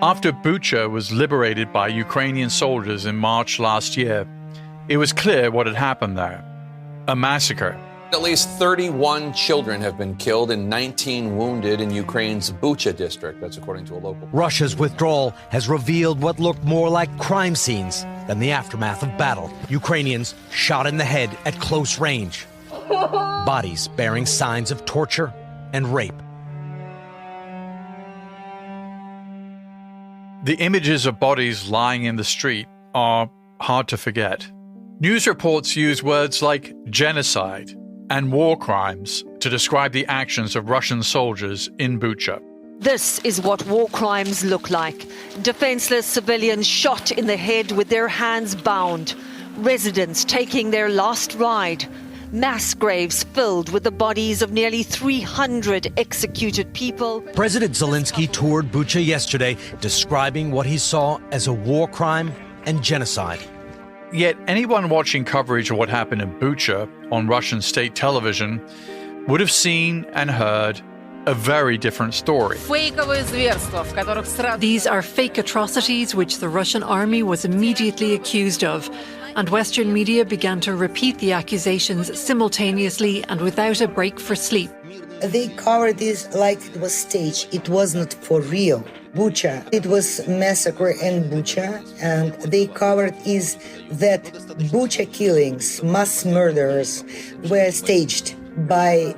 After Bucha was liberated by Ukrainian soldiers in March last year, it was clear what had happened there. A massacre. At least 31 children have been killed and 19 wounded in Ukraine's Bucha district. That's according to a local. Russia's withdrawal has revealed what looked more like crime scenes than the aftermath of battle. Ukrainians shot in the head at close range. Bodies bearing signs of torture and rape. The images of bodies lying in the street are hard to forget. News reports use words like genocide and war crimes to describe the actions of Russian soldiers in Bucha. This is what war crimes look like. Defenseless civilians shot in the head with their hands bound. Residents taking their last ride. Mass graves filled with the bodies of nearly 300 executed people. President Zelensky toured Bucha yesterday, describing what he saw as a war crime and genocide. Yet anyone watching coverage of what happened in Bucha on Russian state television would have seen and heard a very different story. These are fake atrocities which the Russian army was immediately accused of, and Western media began to repeat the accusations simultaneously and without a break for sleep. They covered this like it was staged. It was not for real. Bucha, it was massacre in Bucha, and they covered is that Bucha killings, mass murders, were staged by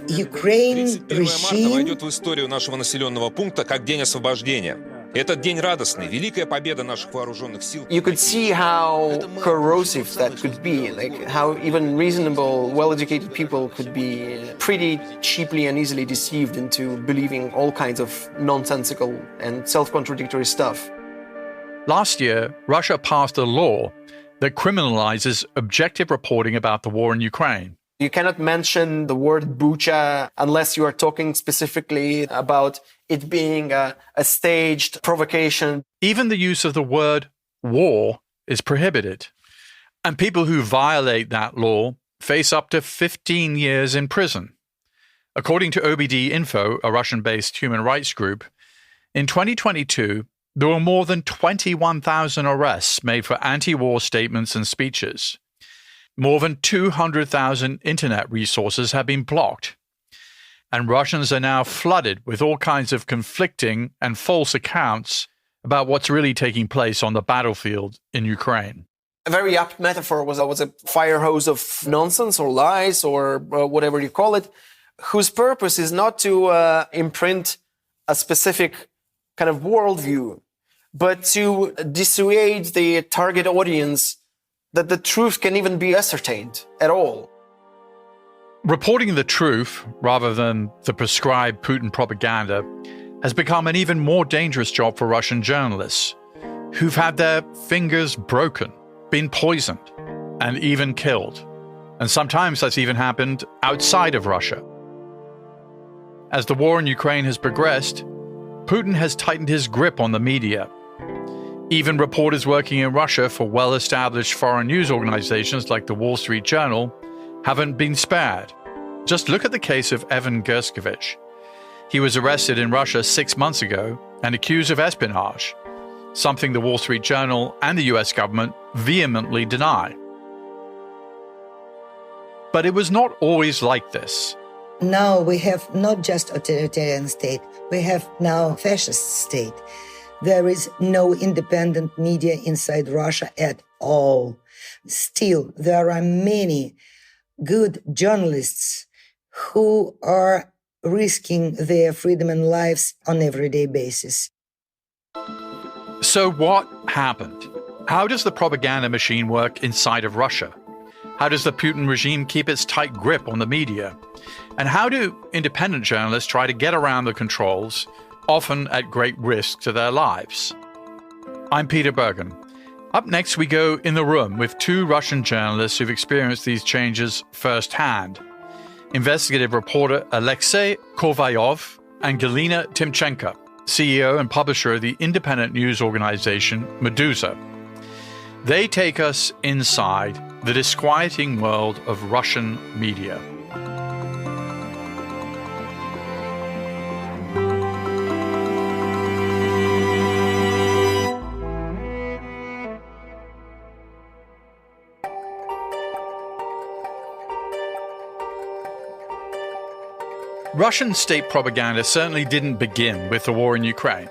Ukraine regime. Войдет в историю нашего населенного пункта как день освобождения. Этот день радостный, великая победа наших вооруженных сил. You could see how corrosive that could be, like how even reasonable, well-educated people could be pretty cheaply and easily deceived into believing all kinds of nonsensical and self-contradictory stuff. Last year, Russia passed a law that criminalizes objective reporting about the war in Ukraine. You cannot mention the word Bucha unless you are talking specifically about it being a staged provocation. Even the use of the word war is prohibited. And people who violate that law face up to 15 years in prison. According to OBD Info, a Russian-based human rights group, in 2022, there were more than 21,000 arrests made for anti-war statements and speeches. More than 200,000 internet resources have been blocked. And Russians are now flooded with all kinds of conflicting and false accounts about what's really taking place on the battlefield in Ukraine. A very apt metaphor was a fire hose of nonsense or lies or whatever you call it, whose purpose is not to imprint a specific kind of worldview, but to dissuade the target audience that the truth can even be ascertained at all. Reporting the truth, rather than the prescribed Putin propaganda, has become an even more dangerous job for Russian journalists, who've had their fingers broken, been poisoned, and even killed. And sometimes that's even happened outside of Russia. As the war in Ukraine has progressed, Putin has tightened his grip on the media. Even reporters working in Russia for well-established foreign news organizations like the Wall Street Journal haven't been spared. Just look at the case of Evan Gershkovich. He was arrested in Russia 6 months ago and accused of espionage, something the Wall Street Journal and the US government vehemently deny. But it was not always like this. Now we have not just authoritarian state, we have now fascist state. There is no independent media inside Russia at all. Still, there are many good journalists who are risking their freedom and lives on an everyday basis. So what happened? How does the propaganda machine work inside of Russia? How does the Putin regime keep its tight grip on the media? And how do independent journalists try to get around the controls, often at great risk to their lives? I'm Peter Bergen. Up next, we go in the room with two Russian journalists who've experienced these changes firsthand. Investigative reporter Alexey Kovalev and Galina Timchenko, CEO and publisher of the independent news organization Meduza. They take us inside the disquieting world of Russian media. Russian state propaganda certainly didn't begin with the war in Ukraine.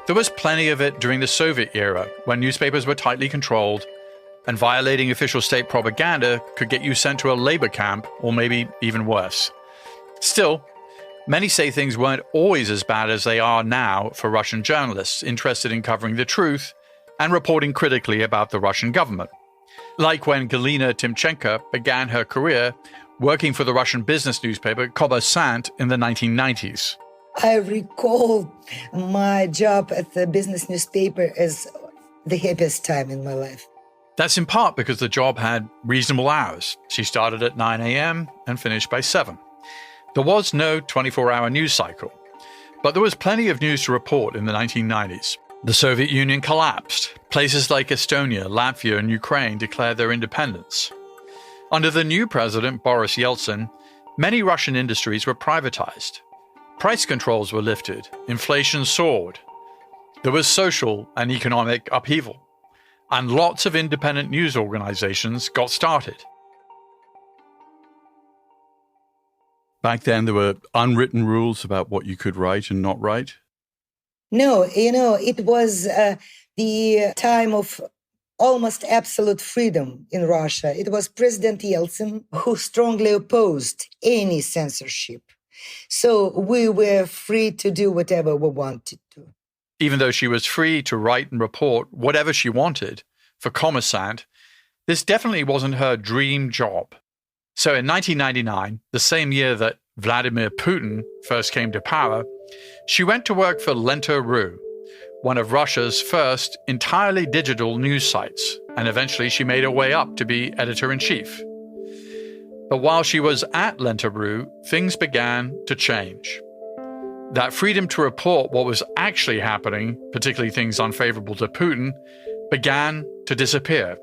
There was plenty of it during the Soviet era, when newspapers were tightly controlled, and violating official state propaganda could get you sent to a labor camp, or maybe even worse. Still, many say things weren't always as bad as they are now for Russian journalists interested in covering the truth and reporting critically about the Russian government. Like when Galina Timchenko began her career working for the Russian business newspaper Kommersant in the 1990s. I recall my job at the business newspaper as the happiest time in my life. That's in part because the job had reasonable hours. She started at 9 a.m. and finished by 7. There was no 24-hour news cycle, but there was plenty of news to report in the 1990s. The Soviet Union collapsed. Places like Estonia, Latvia, and Ukraine declared their independence. Under the new president, Boris Yeltsin, many Russian industries were privatized. Price controls were lifted. Inflation soared. There was social and economic upheaval. And lots of independent news organizations got started. Back then, there were unwritten rules about what you could write and not write? No, it was the time of almost absolute freedom in Russia. It was President Yeltsin who strongly opposed any censorship. So we were free to do whatever we wanted to. Even though she was free to write and report whatever she wanted for Kommersant, this definitely wasn't her dream job. So in 1999, the same year that Vladimir Putin first came to power, she went to work for Lenta.ru, one of Russia's first entirely digital news sites, and eventually she made her way up to be editor-in-chief. But while she was at Lenta.ru, things began to change. That freedom to report what was actually happening, particularly things unfavorable to Putin, began to disappear.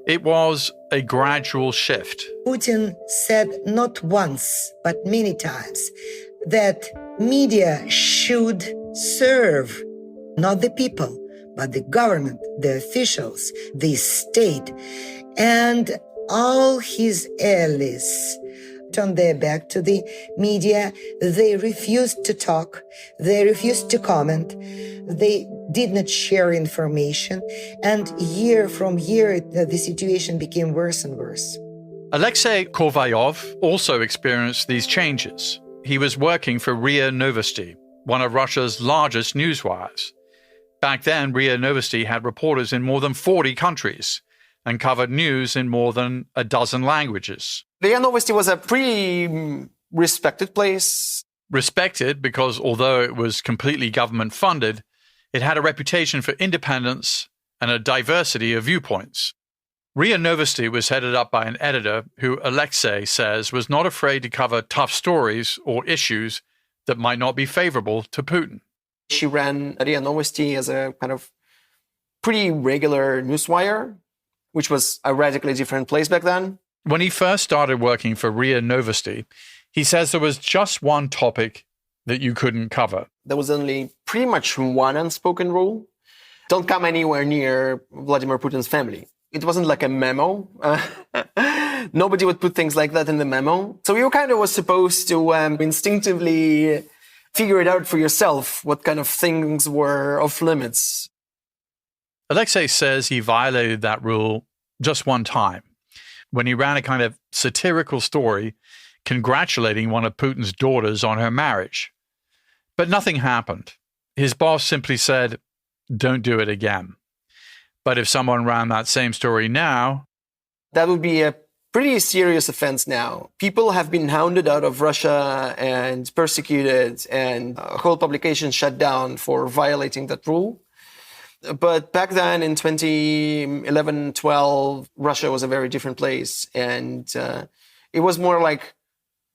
It was a gradual shift. Putin said not once, but many times, that media should serve not the people, but the government, the officials, the state. And all his allies turned their back to the media. They refused to talk. They refused to comment. They did not share information. And year from year, the situation became worse and worse. Alexey Kovalev also experienced these changes. He was working for RIA Novosti, one of Russia's largest newswires. Back then, RIA Novosti had reporters in more than 40 countries and covered news in more than a dozen languages. RIA Novosti was a pretty respected place. Respected because although it was completely government-funded, it had a reputation for independence and a diversity of viewpoints. RIA Novosti was headed up by an editor who Alexey says was not afraid to cover tough stories or issues that might not be favorable to Putin. She ran RIA Novosti as a kind of pretty regular newswire, which was a radically different place back then. When he first started working for RIA Novosti, he says there was just one topic that you couldn't cover. There was only pretty much one unspoken rule. Don't come anywhere near Vladimir Putin's family. It wasn't like a memo. Nobody would put things like that in the memo. So you kind of was supposed to instinctively figure it out for yourself, what kind of things were off limits. Alexey says he violated that rule just one time, when he ran a kind of satirical story congratulating one of Putin's daughters on her marriage. But nothing happened. His boss simply said, "Don't do it again." But if someone ran that same story now... That would be a pretty serious offense now. People have been hounded out of Russia and persecuted, and whole publications shut down for violating that rule. But back then in 2011-12, Russia was a very different place. And it was more like,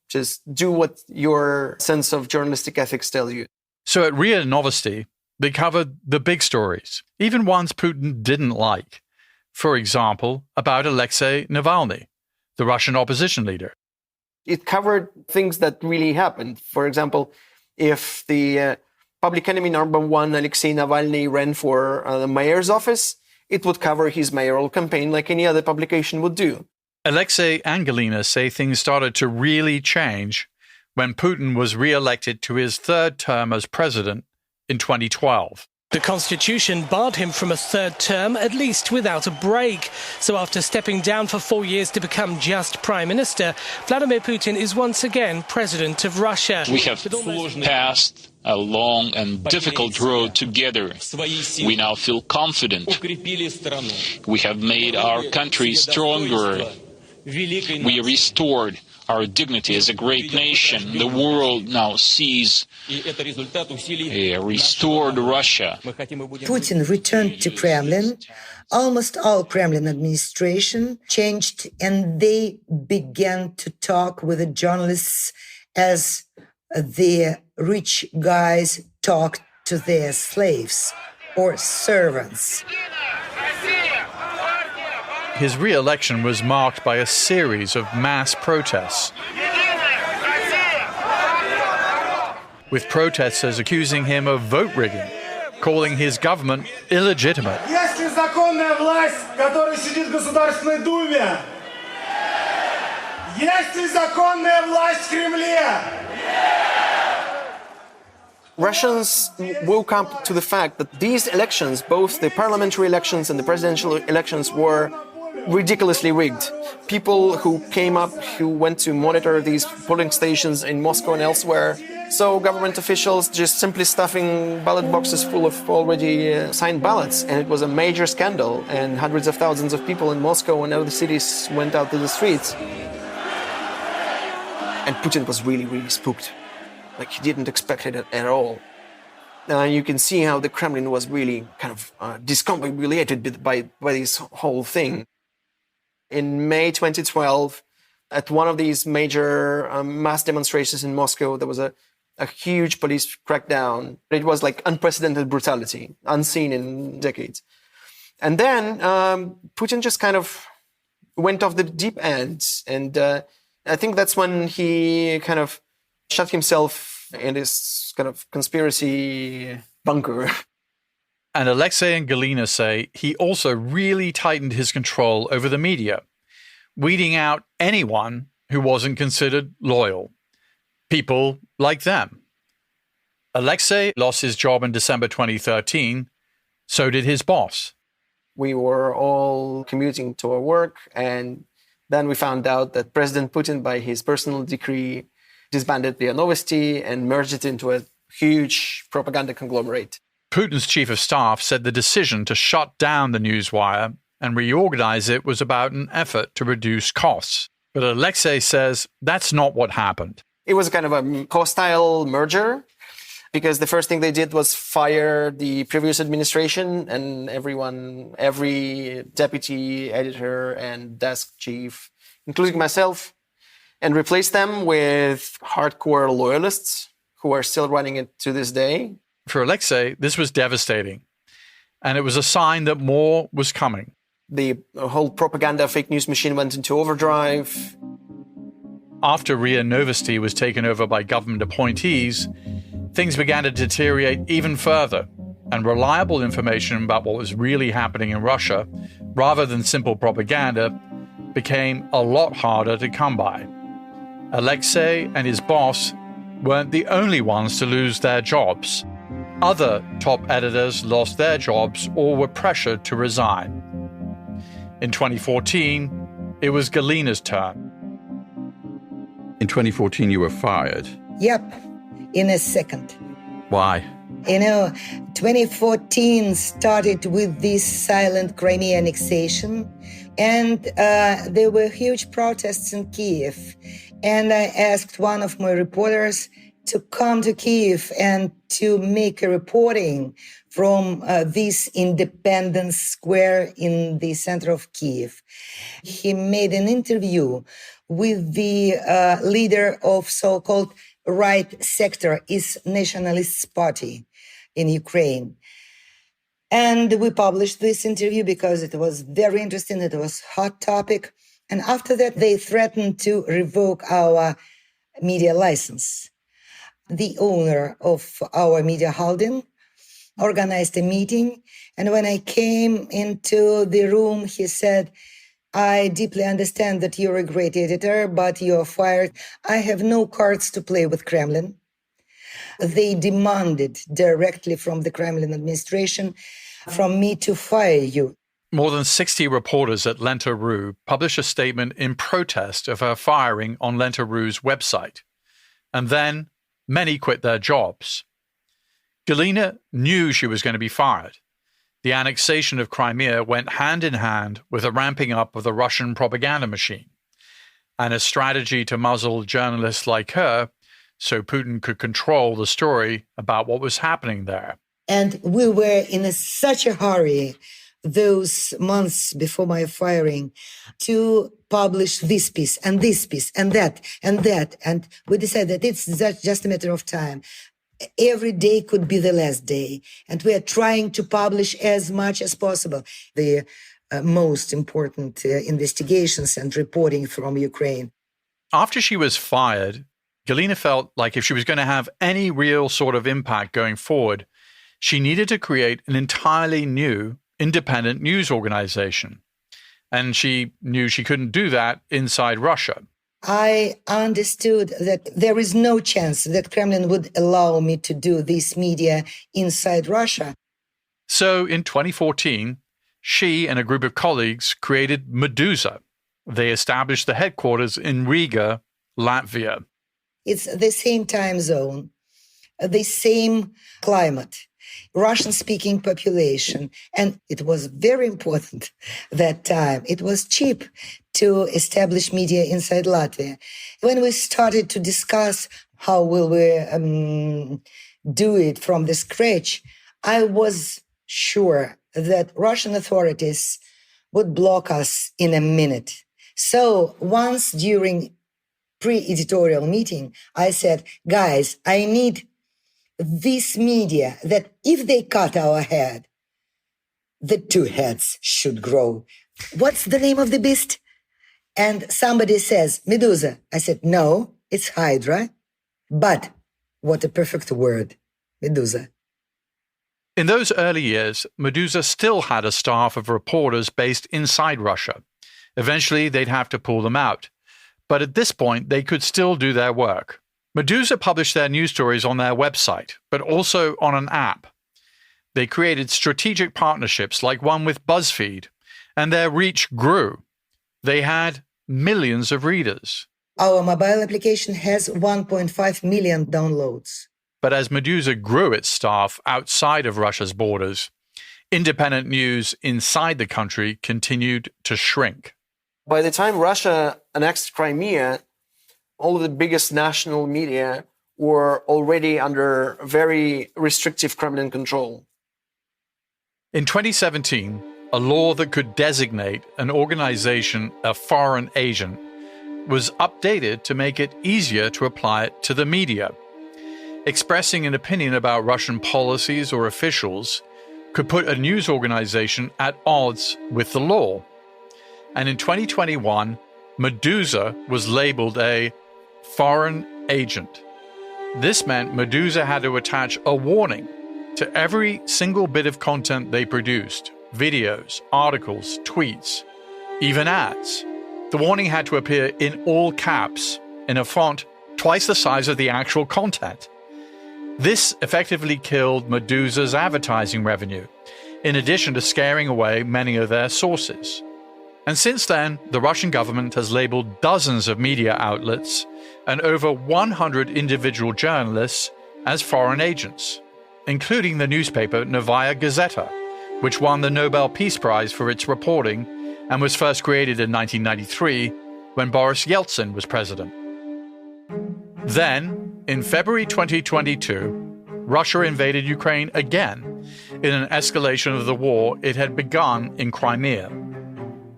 just do what your sense of journalistic ethics tell you. So at RIA Novosti, they covered the big stories, even ones Putin didn't like. For example, about Alexei Navalny, the Russian opposition leader. It covered things that really happened. For example, if the public enemy number one, Alexei Navalny, ran for the mayor's office, it would cover his mayoral campaign like any other publication would do. Alexey and Galina say things started to really change when Putin was re-elected to his third term as president in 2012. The constitution barred him from a third term, at least without a break. So after stepping down for 4 years to become just prime minister, Vladimir Putin is once again president of Russia. We have passed a long and difficult road together. We now feel confident. We have made our country stronger. We restored our dignity as a great nation. The world now sees a restored Russia. Putin returned to Kremlin. Almost all Kremlin administration changed, and they began to talk with the journalists as the rich guys talk to their slaves or servants. His re-election was marked by a series of mass protests, with protesters accusing him of vote rigging, calling his government illegitimate. Russians woke up to the fact that these elections, both the parliamentary elections and the presidential elections, were ridiculously rigged. People who came up, who went to monitor these polling stations in Moscow and elsewhere, saw government officials just simply stuffing ballot boxes full of already signed ballots. And it was a major scandal, and hundreds of thousands of people in Moscow and other cities went out to the streets. And Putin was really, really spooked. Like, he didn't expect it at all. You can see how the Kremlin was really kind of discombobulated by this whole thing. In May 2012, at one of these major mass demonstrations in Moscow, there was a huge police crackdown. It was like unprecedented brutality, unseen in decades. And then Putin just kind of went off the deep end. And I think that's when he kind of shut himself in this kind of conspiracy bunker. And Alexey and Galina say he also really tightened his control over the media, weeding out anyone who wasn't considered loyal. People like them. Alexey lost his job in December 2013. So did his boss. We were all commuting to our work, and then we found out that President Putin, by his personal decree, disbanded the Novosti and merged it into a huge propaganda conglomerate. Putin's chief of staff said the decision to shut down the newswire and reorganize it was about an effort to reduce costs. But Alexey says that's not what happened. It was kind of a hostile merger, because the first thing they did was fire the previous administration and every deputy editor and desk chief, including myself, and replace them with hardcore loyalists who are still running it to this day. For Alexey, this was devastating, and it was a sign that more was coming. The whole propaganda fake news machine went into overdrive. After RIA Novosti was taken over by government appointees, things began to deteriorate even further, and reliable information about what was really happening in Russia, rather than simple propaganda, became a lot harder to come by. Alexey and his boss weren't the only ones to lose their jobs. Other top editors lost their jobs or were pressured to resign. In 2014, it was Galina's turn. In 2014, you were fired. Yep, in a second. Why? 2014 started with this silent Crimea annexation, and there were huge protests in Kyiv. And I asked one of my reporters to come to Kyiv and to make a reporting from this Independence Square in the center of Kyiv. He made an interview with the leader of so-called right sector, is Nationalist Party in Ukraine. And we published this interview because it was very interesting. It was a hot topic. And after that, they threatened to revoke our media license. The owner of our media holding organized a meeting. And when I came into the room, he said, I deeply understand that you're a great editor, but you're fired. I have no cards to play with Kremlin. They demanded directly from the Kremlin administration from me to fire you. More than 60 reporters at Lenta.ru published a statement in protest of her firing on Lenta.ru's website. And then many quit their jobs. Galina knew she was going to be fired. The annexation of Crimea went hand in hand with a ramping up of the Russian propaganda machine and a strategy to muzzle journalists like her so Putin could control the story about what was happening there. And we were in such a hurry those months before my firing to publish this piece and this piece and that and that. And we decided that it's just a matter of time. Every day could be the last day. And we are trying to publish as much as possible the most important investigations and reporting from Ukraine. After she was fired, Galina felt like if she was going to have any real sort of impact going forward, she needed to create an entirely new independent news organization. And she knew she couldn't do that inside Russia. I understood that there is no chance that Kremlin would allow me to do this media inside Russia. So in 2014, she and a group of colleagues created Meduza. They established the headquarters in Riga, Latvia. It's the same time zone, the same climate, Russian-speaking population. And it was very important that time. It was cheap to establish media inside Latvia. When we started to discuss how will we do it from the scratch, I was sure that Russian authorities would block us in a minute. So once during pre-editorial meeting, I said, guys, I need this media that if they cut our head, the two heads should grow. What's the name of the beast? And somebody says, Meduza. I said, no, it's Hydra. But what a perfect word, Meduza. In those early years, Meduza still had a staff of reporters based inside Russia. Eventually, they'd have to pull them out. But at this point, they could still do their work. Meduza published their news stories on their website, but also on an app. They created strategic partnerships like one with BuzzFeed, and their reach grew. They had millions of readers. Our mobile application has 1.5 million downloads. But as Meduza grew its staff outside of Russia's borders, independent news inside the country continued to shrink. By the time Russia annexed Crimea, all of the biggest national media were already under very restrictive Kremlin control. In 2017, a law that could designate an organization a foreign agent was updated to make it easier to apply it to the media. Expressing an opinion about Russian policies or officials could put a news organization at odds with the law. And in 2021, Meduza was labeled a foreign agent. This meant Meduza had to attach a warning to every single bit of content they produced, videos, articles, tweets, even ads. The warning had to appear in all caps, in a font twice the size of the actual content. This effectively killed Meduza's advertising revenue, in addition to scaring away many of their sources. And since then, the Russian government has labeled dozens of media outlets and over 100 individual journalists as foreign agents, including the newspaper Novaya Gazeta, which won the Nobel Peace Prize for its reporting and was first created in 1993 when Boris Yeltsin was president. Then, in February 2022, Russia invaded Ukraine again in an escalation of the war it had begun in Crimea.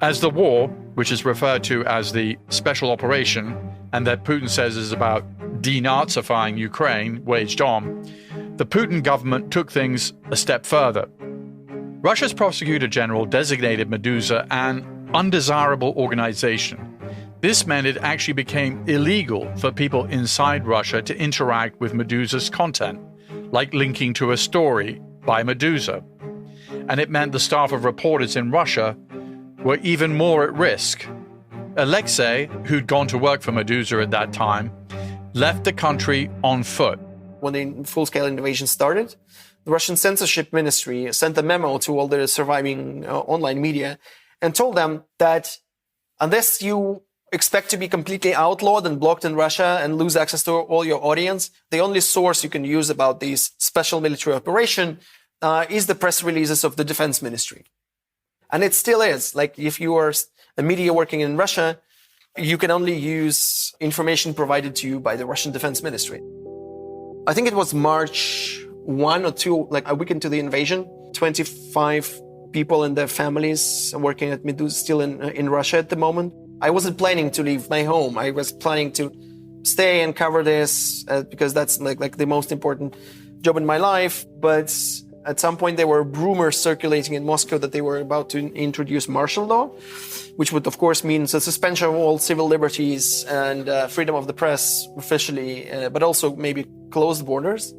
As the war, which is referred to as the special operation, and that Putin says is about denazifying Ukraine, waged on, the Putin government took things a step further. Russia's prosecutor general designated Meduza an undesirable organization. This meant it actually became illegal for people inside Russia to interact with Meduza's content, like linking to a story by Meduza. And it meant the staff of reporters in Russia were even more at risk. Alexey, who'd gone to work for Meduza at that time, left the country on foot. When the full-scale invasion started, the Russian censorship ministry sent a memo to all the surviving online media and told them that unless you expect to be completely outlawed and blocked in Russia and lose access to all your audience, the only source you can use about this special military operation is the press releases of the defense ministry. And it still is. Like, if you are a media working in Russia, you can only use information provided to you by the Russian defense ministry. I think it was March 1 or 2, like a week into the invasion, 25 people and their families working at Meduza still in Russia at the moment. I wasn't planning to leave my home. I was planning to stay and cover this because that's like the most important job in my life. But at some point, there were rumors circulating in Moscow that they were about to introduce martial law, which would, of course, mean the suspension of all civil liberties and freedom of the press officially, but also maybe closed borders.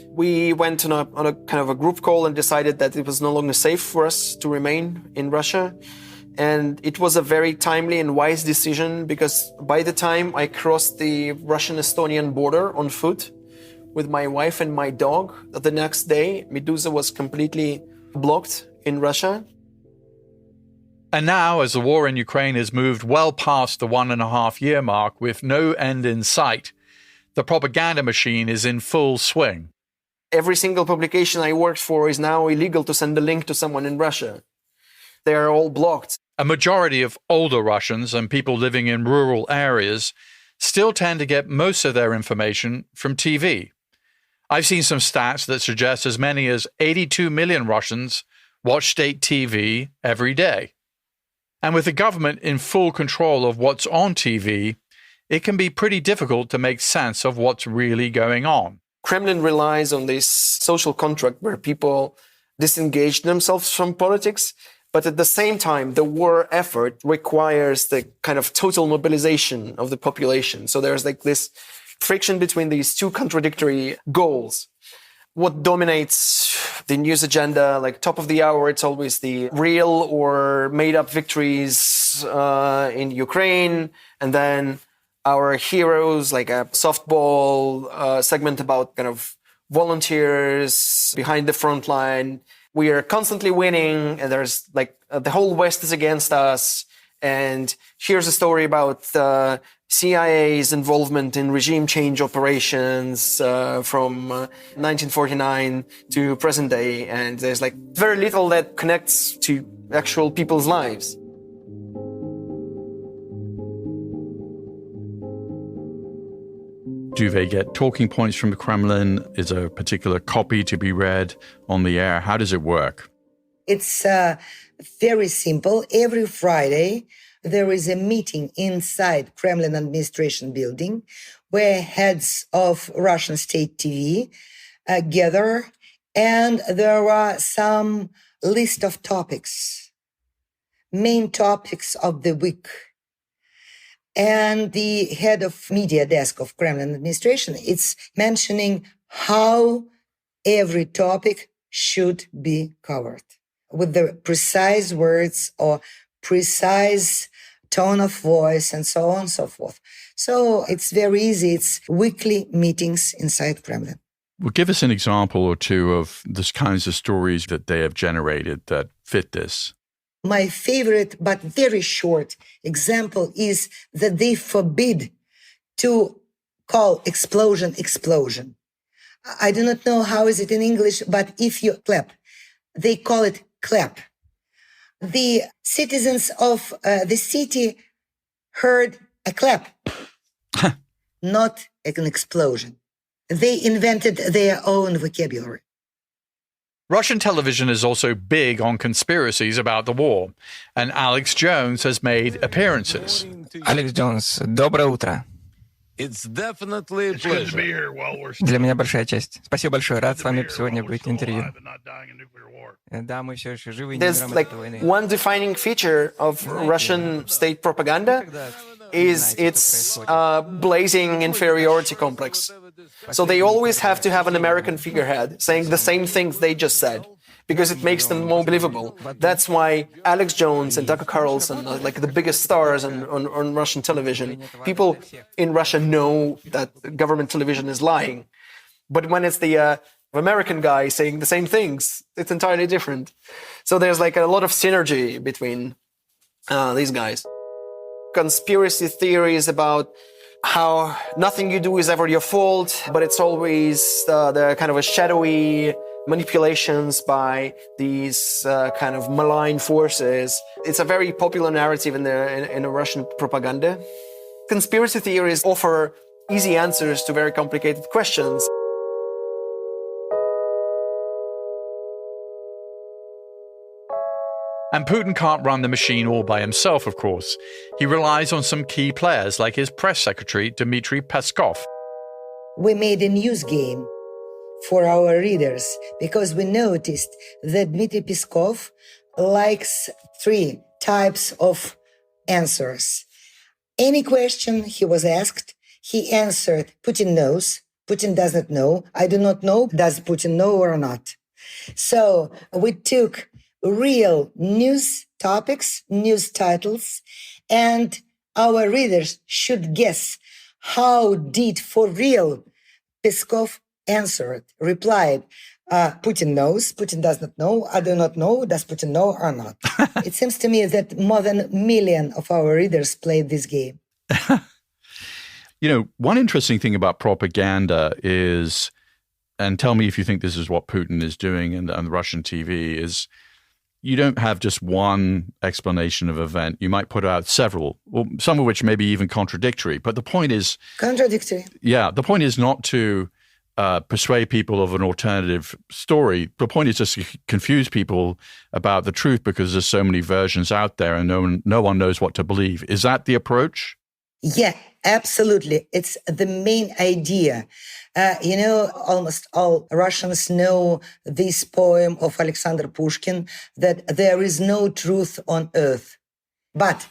We went on a kind of a group call and decided that it was no longer safe for us to remain in Russia. And it was a very timely and wise decision because by the time I crossed the Russian-Estonian border on foot with my wife and my dog, the next day, Meduza was completely blocked in Russia. And now, as the war in Ukraine has moved well past the 1.5-year mark with no end in sight, the propaganda machine is in full swing. Every single publication I worked for is now illegal to send a link to someone in Russia. They are all blocked. A majority of older Russians and people living in rural areas still tend to get most of their information from TV. I've seen some stats that suggest as many as 82 million Russians watch state TV every day. And with the government in full control of what's on TV, it can be pretty difficult to make sense of what's really going on. Kremlin relies on this social contract where people disengage themselves from politics, but at the same time, the war effort requires the kind of total mobilization of the population. So there's like this friction between these two contradictory goals. What dominates the news agenda, like top of the hour, it's always the real or made-up victories in Ukraine, and then our heroes, like a softball segment about kind of volunteers behind the front line. We are constantly winning, and there's like the whole West is against us. And here's a story about CIA's involvement in regime change operations from 1949 to present day. And there's like very little that connects to actual people's lives. Do they get talking points from the Kremlin? Is a particular copy to be read on the air? How does it work? It's very simple. Every Friday, there is a meeting inside Kremlin administration building where heads of Russian state TV gather, and there are some list of topics, main topics of the week. And the head of media desk of Kremlin administration is mentioning how every topic should be covered with the precise words or precise tone of voice and so on and so forth. So it's very easy. It's weekly meetings inside Kremlin. Well, give us an example or two of the kinds of stories that they have generated that fit this. My favorite, but very short example is that they forbid to call explosion, explosion. I do not know how is it in English, but if you clap, they call it clap. The citizens of the city heard a clap, not an explosion. They invented their own vocabulary. Russian television is also big on conspiracies about the war, and Alex Jones has made appearances. Алекс Джонс, доброе утро. It's definitely a pleasure. Для меня большая честь. Спасибо большое. Рад с вами сегодня быть в интервью. Да, мы все еще живы и не умираем от этой войны. One defining feature of Russian state propaganda is its blazing inferiority complex. So they always have to have an American figurehead saying the same things they just said. because it makes them more believable. That's why Alex Jones and Tucker Carlson are like the biggest stars on Russian television. People in Russia know that government television is lying. But when it's the American guy saying the same things, it's entirely different. So there's like a lot of synergy between these guys. Conspiracy theories about how nothing you do is ever your fault, but it's always the kind of a shadowy manipulations by these kind of malign forces. It's a very popular narrative in the Russian propaganda. Conspiracy theories offer easy answers to very complicated questions. And Putin can't run the machine all by himself, of course. He relies on some key players like his press secretary, Dmitry Peskov. We made a news game for our readers because we noticed that Dmitry Peskov likes 3 types of answers. Any question he was asked, he answered, Putin knows, Putin does not know, I do not know, does Putin know or not? So we took real news topics, news titles, and our readers should guess how did for real Peskov answered, replied, Putin knows, Putin does not know, I do not know, does Putin know or not? It seems to me that more than 1 million of our readers played this game. You know, one interesting thing about propaganda is, and tell me if you think this is what Putin is doing on Russian TV, is you don't have just one explanation of event. You might put out several, some of which may be even contradictory. But the point is... Contradictory. Yeah, the point is not to persuade people of an alternative story. The point is just to confuse people about the truth because there's so many versions out there and no one knows what to believe. Is that the approach? Yeah, absolutely. It's the main idea. Almost all Russians know this poem of Alexander Pushkin, that there is no truth on earth. But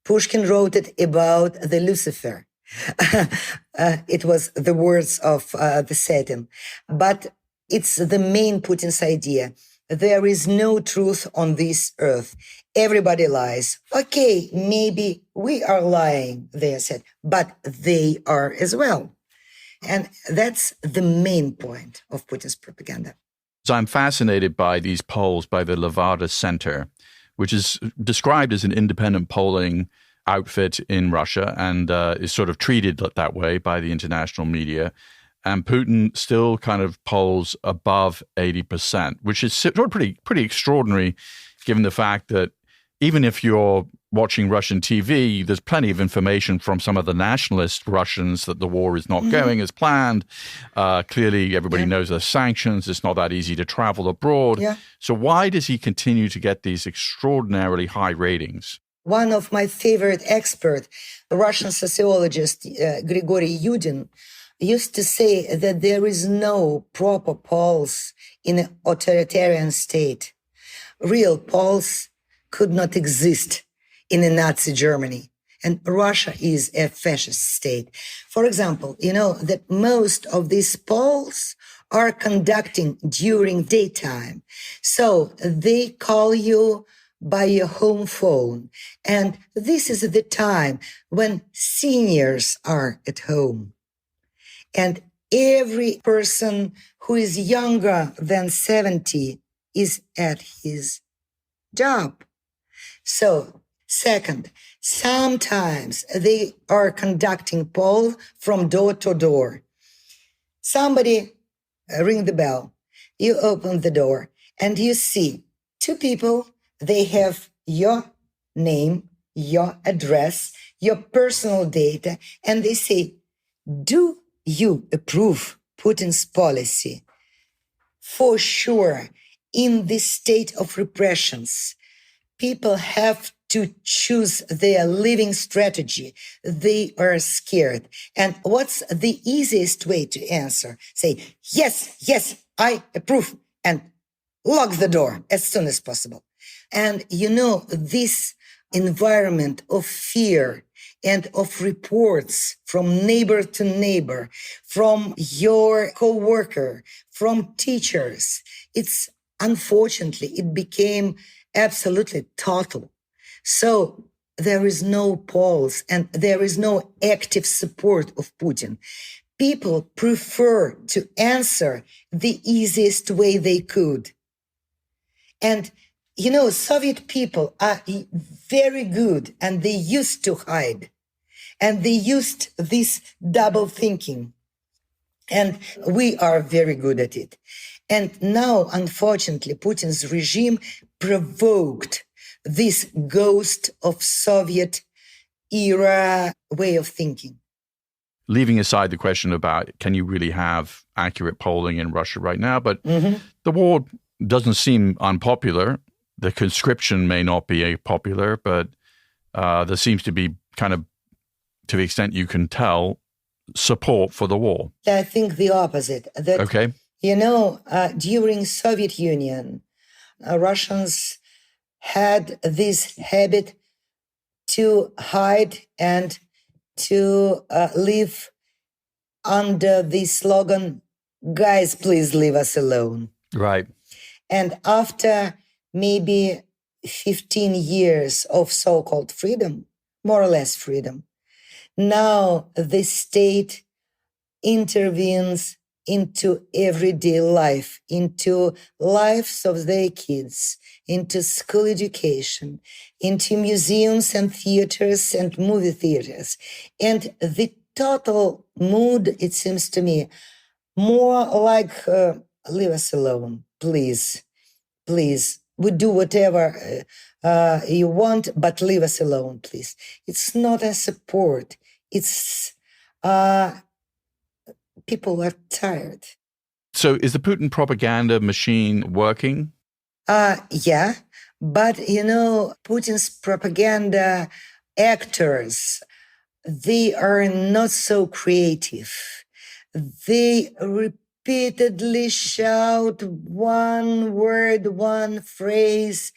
Pushkin wrote it about the Lucifer. It was the words of the Satan. But it's the main Putin's idea. There is no truth on this earth. Everybody lies. Okay, maybe we are lying, they said, but they are as well. And that's the main point of Putin's propaganda. So I'm fascinated by these polls by the Levada Center, which is described as an independent polling outfit in Russia and is sort of treated that way by the international media. And Putin still kind of polls above 80%, which is sort of pretty extraordinary, given the fact that even if you're watching Russian TV, there's plenty of information from some of the nationalist Russians that the war is not going as planned. Clearly, everybody knows there's sanctions. It's not that easy to travel abroad. Yeah. So why does he continue to get these extraordinarily high ratings? One of my favorite experts, the Russian sociologist Grigory Yudin, used to say that there is no proper pulse in an authoritarian state. Real pulse could not exist in a Nazi Germany. And Russia is a fascist state. For example, you know that most of these polls are conducting during daytime. So they call you by your home phone. And this is the time when seniors are at home. And every person who is younger than 70 is at his job. So, second, sometimes they are conducting poll from door to door. Somebody ring the bell. You open the door and you see 2 people. They have your name, your address, your personal data, and they say, do you approve Putin's policy? For sure, in this state of repressions, people have to choose their living strategy. They are scared. And what's the easiest way to answer? Say, yes, I approve, and lock the door as soon as possible. And you know, this environment of fear and of reports from neighbor to neighbor, from your co-worker, from teachers, it's unfortunately, it became absolutely total. So there is no polls and there is no active support of Putin. People prefer to answer the easiest way they could. And, Soviet people are very good and they used to hide. And they used this double thinking. And we are very good at it. And now, unfortunately, Putin's regime provoked this ghost of Soviet era way of thinking. Leaving aside the question about can you really have accurate polling in Russia right now, but the war doesn't seem unpopular. The conscription may not be popular, but there seems to be kind of, to the extent you can tell, support for the war. I think the opposite. That, okay. During Soviet Union, Russians had this habit to hide and to live under the slogan, "Guys, please leave us alone." Right. And after maybe 15 years of so-called freedom, more or less freedom, now the state intervenes into everyday life, into lives of their kids, into school education, into museums and theaters and movie theaters. And the total mood, it seems to me, more like, leave us alone, please, please. We do whatever you want, but leave us alone, please. It's not a support. It's people are tired. So is the Putin propaganda machine working? Yeah, but Putin's propaganda actors, they are not so creative. They repeatedly shout one word, one phrase,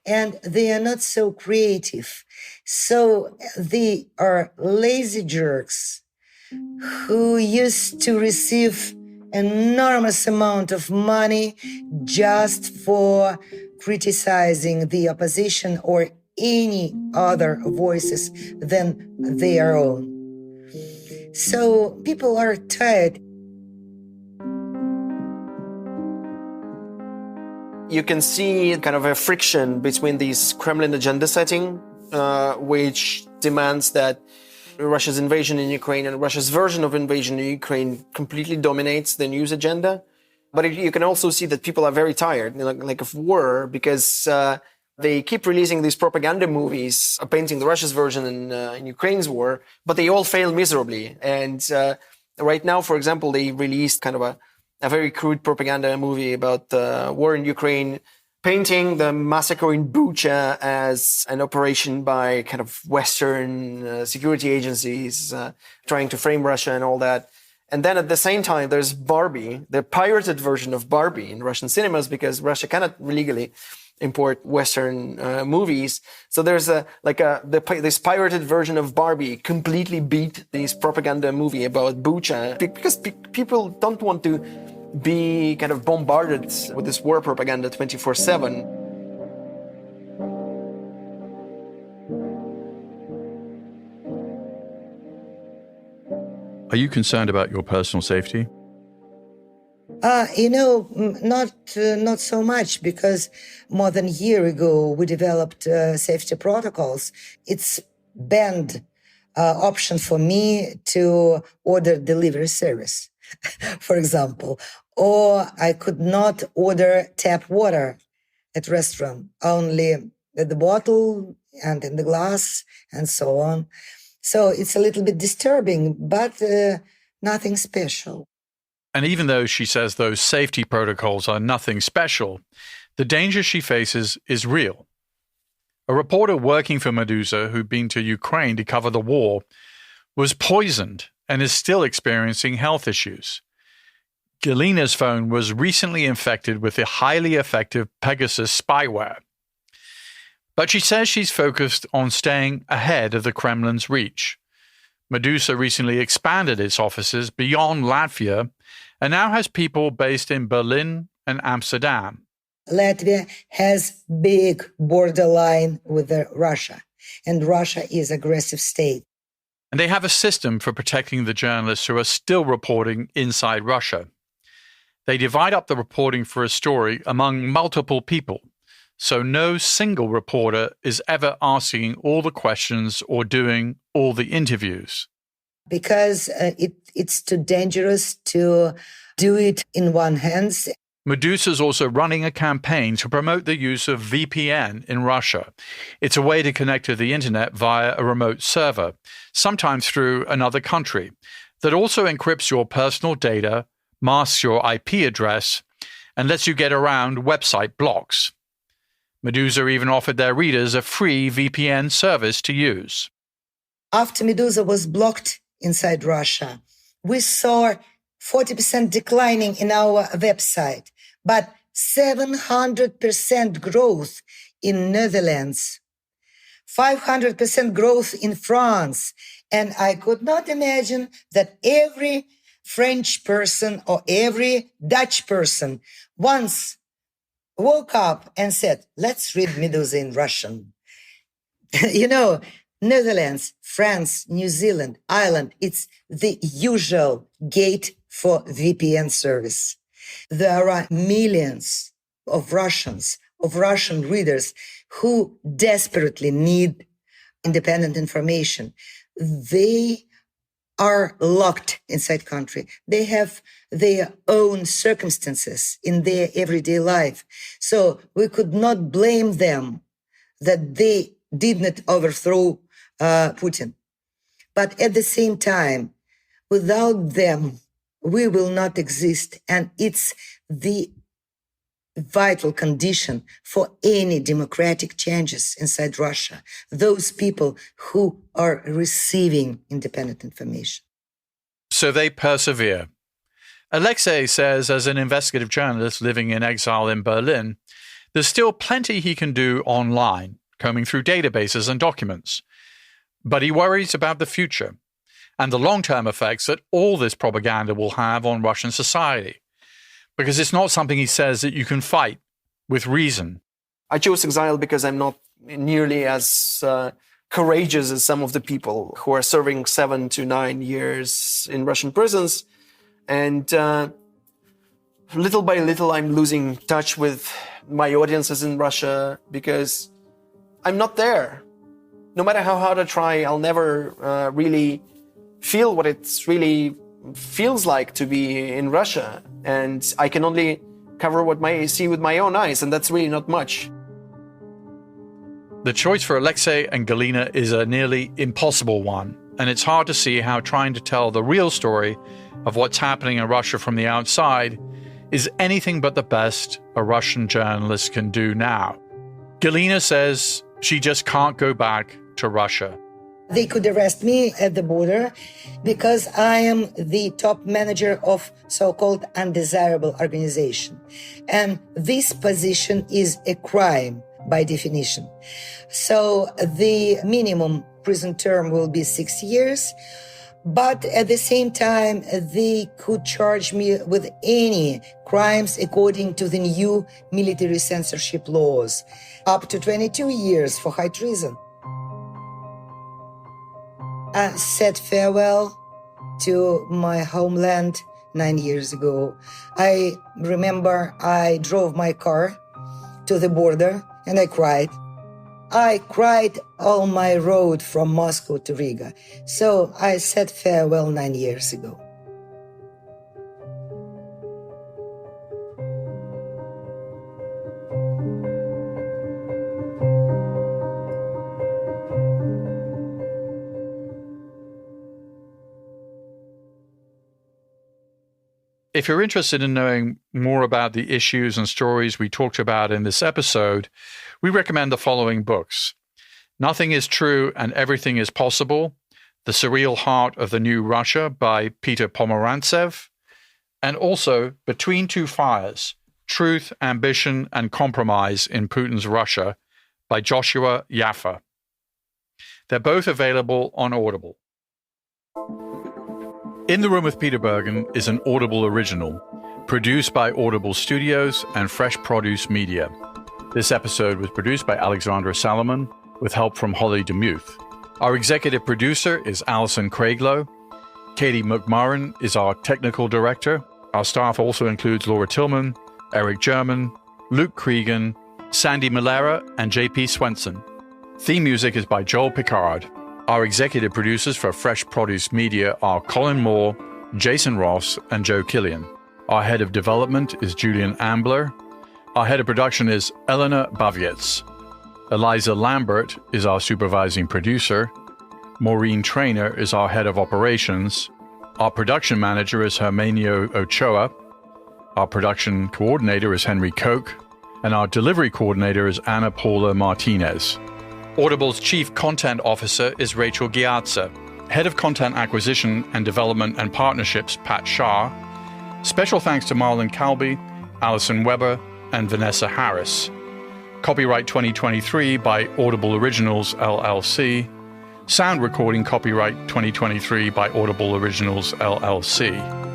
and they are not so creative. So they are lazy jerks who used to receive enormous amount of money just for criticizing the opposition or any other voices than their own. So people are tired. You can see kind of a friction between this Kremlin agenda setting, which demands that Russia's invasion in Ukraine and Russia's version of invasion in Ukraine completely dominates the news agenda. But you can also see that people are very tired, like of war, because they keep releasing these propaganda movies painting the Russia's version in Ukraine's war, but they all fail miserably. And right now, for example, they released kind of a very crude propaganda movie about the war in Ukraine, painting the massacre in Bucha as an operation by kind of Western security agencies trying to frame Russia and all that. And then at the same time, there's Barbie, the pirated version of Barbie in Russian cinemas, because Russia cannot legally import Western movies. So there's this pirated version of Barbie completely beat this propaganda movie about Bucha, because people don't want to be kind of bombarded with this war propaganda 24/7. Are you concerned about your personal safety? Not so much, because more than a year ago we developed safety protocols. It's banned option for me to order delivery service, for example, or I could not order tap water at restaurant, only at the bottle and in the glass and so on. So it's a little bit disturbing, but nothing special. And even though she says those safety protocols are nothing special, the danger she faces is real. A reporter working for Meduza who'd been to Ukraine to cover the war was poisoned and is still experiencing health issues. Galina's phone was recently infected with the highly effective Pegasus spyware. But she says she's focused on staying ahead of the Kremlin's reach. Meduza recently expanded its offices beyond Latvia and now has people based in Berlin and Amsterdam. Latvia has big borderline with Russia, and Russia is aggressive state. And they have a system for protecting the journalists who are still reporting inside Russia. They divide up the reporting for a story among multiple people, so no single reporter is ever asking all the questions or doing all the interviews. Because it's too dangerous to do it in one hand. Meduza is also running a campaign to promote the use of VPN in Russia. It's a way to connect to the internet via a remote server, sometimes through another country, that also encrypts your personal data, masks your IP address, and lets you get around website blocks. Meduza even offered their readers a free VPN service to use. After Meduza was blocked inside Russia, we saw 40% declining in our website, but 700% growth in Netherlands, 500% growth in France. And I could not imagine that every French person or every Dutch person once woke up and said, let's read Meduza in Russian. Netherlands, France, New Zealand, Ireland, it's the usual gate for VPN service. There are millions of Russian readers who desperately need independent information. They are locked inside country. They have their own circumstances in their everyday life. So we could not blame them that they did not overthrow Putin. But at the same time, without them, we will not exist. And it's the vital condition for any democratic changes inside Russia. Those people who are receiving independent information. So they persevere. Alexey says, as an investigative journalist living in exile in Berlin, there's still plenty he can do online, combing through databases and documents. But he worries about the future and the long-term effects that all this propaganda will have on Russian society, because it's not something, he says, that you can fight with reason. I chose exile because I'm not nearly as courageous as some of the people who are serving 7 to 9 years in Russian prisons. And little by little, I'm losing touch with my audiences in Russia because I'm not there. No matter how hard I try, I'll never really feel what it really feels like to be in Russia. And I can only cover what I see with my own eyes, and that's really not much. The choice for Alexey and Galina is a nearly impossible one, and it's hard to see how trying to tell the real story of what's happening in Russia from the outside is anything but the best a Russian journalist can do now. Galina says she just can't go back to Russia. They could arrest me at the border because I am the top manager of so-called undesirable organization. And this position is a crime by definition. So the minimum prison term will be 6 years. But at the same time, they could charge me with any crimes according to the new military censorship laws, up to 22 years for high treason. I said farewell to my homeland 9 years ago. I remember I drove my car to the border and I cried. I cried all my road from Moscow to Riga. So I said farewell 9 years ago. If you're interested in knowing more about the issues and stories we talked about in this episode, we recommend the following books: Nothing is True and Everything is Possible, The Surreal Heart of the New Russia by Peter Pomerantsev, and also Between Two Fires, Truth, Ambition, and Compromise in Putin's Russia by Joshua Yaffa. They're both available on Audible. In the Room with Peter Bergen is an Audible original. produced by Audible Studios and Fresh Produce Media. This episode was produced by Alexandra Salomon with help from Holly DeMuth. Our executive producer is Alison Craiglow. Katie McMurran is our technical director. Our staff also includes Laura Tillman, Eric German, Luke Cregan, Sandy Malera, and JP Swenson. Theme music is by Joel Picard. Our executive producers for Fresh Produce Media are Colin Moore, Jason Ross, and Joe Killian. Our head of development is Julian Ambler. Our head of production is Elena Bavietz. Eliza Lambert is our supervising producer. Maureen Traynor is our head of operations. Our production manager is Hermenio Ochoa. Our production coordinator is Henry Koch. And our delivery coordinator is Ana Paula Martinez. Audible's chief content officer is Rachel Giazza. Head of content acquisition and development and partnerships, Pat Shah. Special thanks to Marlon Calby, Alison Weber, and Vanessa Harris. Copyright 2023 by Audible Originals, LLC. Sound recording copyright 2023 by Audible Originals, LLC.